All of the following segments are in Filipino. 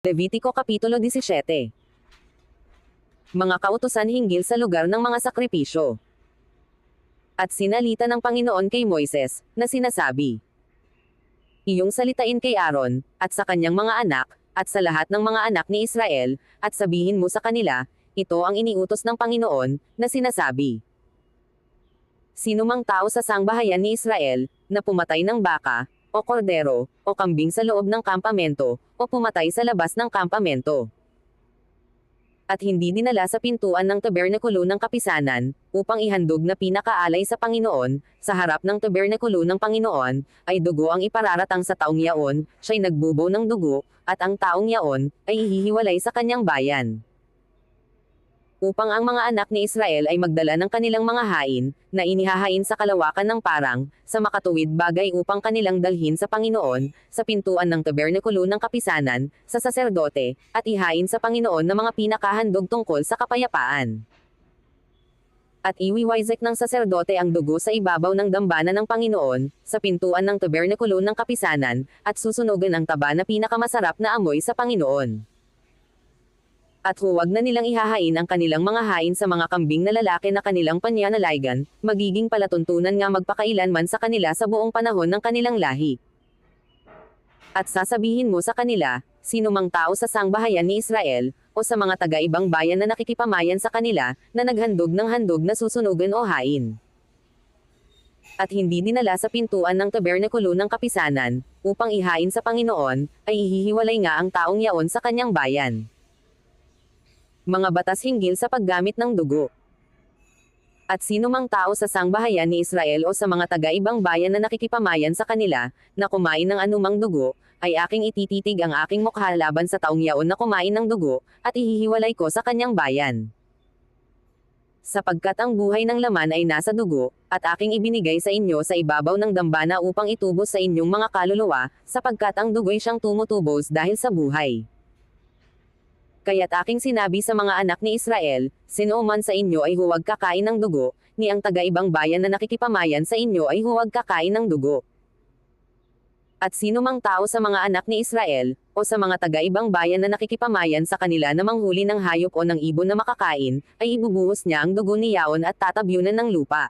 Levitiko Kapitulo 17. Mga kautusan hinggil sa lugar ng mga sakripisyo. At sinalita ng Panginoon kay Moises, na sinasabi, iyong salitain kay Aaron, at sa kanyang mga anak, at sa lahat ng mga anak ni Israel, at sabihin mo sa kanila, ito ang iniutos ng Panginoon, na sinasabi. Sino mang tao sa sangbahayan ni Israel, na pumatay ng baka, o kordero, o kambing sa loob ng kampamento, o pumatay sa labas ng kampamento. At hindi dinala sa pintuan ng tabernakulo ng kapisanan, upang ihandog na pinakaalay sa Panginoon, sa harap ng tabernakulo ng Panginoon, ay dugo ang ipararatang sa taong yaon, siya'y nagbubo ng dugo, at ang taong yaon, ay ihihiwalay sa kanyang bayan. Upang ang mga anak ni Israel ay magdala ng kanilang mga hain, na inihahain sa kalawakan ng parang, sa makatuwid bagay upang kanilang dalhin sa Panginoon, sa pintuan ng tabernakulo ng kapisanan, sa saserdote, at ihain sa Panginoon na mga pinakahandog tungkol sa kapayapaan. At iwiwizek ng saserdote ang dugo sa ibabaw ng dambana ng Panginoon, sa pintuan ng tabernakulo ng kapisanan, at susunugan ang taba na pinakamasarap na amoy sa Panginoon. At huwag na nilang ihahain ang kanilang mga hain sa mga kambing na lalaki na kanilang panyanalagan, magiging palatuntunan nga magpakailanman sa kanila sa buong panahon ng kanilang lahi. At sasabihin mo sa kanila, sino mang tao sa sangbahayan ni Israel, o sa mga taga-ibang bayan na nakikipamayan sa kanila, na naghandog ng handog na susunugan o hain. At hindi dinala sa pintuan ng tabernakulo ng kapisanan, upang ihain sa Panginoon, ay ihihiwalay nga ang taong yaon sa kanyang bayan. Mga batas hinggil sa paggamit ng dugo. At sino mang tao sa sangbahayan ni Israel o sa mga taga-ibang bayan na nakikipamayan sa kanila, na kumain ng anumang dugo, ay aking itititig ang aking mukha laban sa taong yaon na kumain ng dugo, at ihihiwalay ko sa kanyang bayan. Sapagkat ang buhay ng laman ay nasa dugo, at aking ibinigay sa inyo sa ibabaw ng dambana upang itubos sa inyong mga kaluluwa, sapagkat ang dugo'y siyang tumutubos dahil sa buhay. Kaya't aking sinabi sa mga anak ni Israel, sino man sa inyo ay huwag kakain ng dugo, ni ang taga-ibang bayan na nakikipamayan sa inyo ay huwag kakain ng dugo. At sino mang tao sa mga anak ni Israel, o sa mga taga-ibang bayan na nakikipamayan sa kanila na manghuli ng hayop o ng ibon na makakain, ay ibubuhos niya ang dugo ni yaon at tatabyunan ng lupa.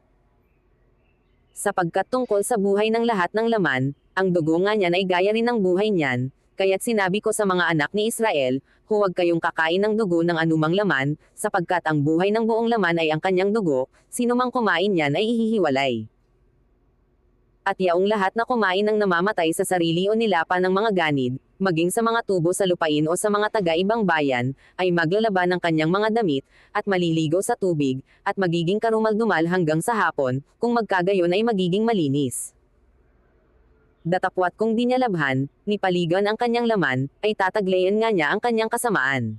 Sapagkat tungkol sa buhay ng lahat ng laman, ang dugo nga niyan ay gaya rin ng buhay niyan, kaya't sinabi ko sa mga anak ni Israel, huwag kayong kakain ng dugo ng anumang laman, sapagkat ang buhay ng buong laman ay ang kanyang dugo, sino mang kumain niyan ay ihihiwalay. At yaong lahat na kumain ng namamatay sa sarili o nilapa ng mga ganid, maging sa mga tubo sa lupain o sa mga taga-ibang bayan, ay maglalaban ng kanyang mga damit, at maliligo sa tubig, at magiging karumaldumal hanggang sa hapon, kung magkagayon ay magiging malinis. Datapwat kung di niya labhan, ni paligan ang kanyang laman, ay tataglayan nga niya ang kanyang kasamaan.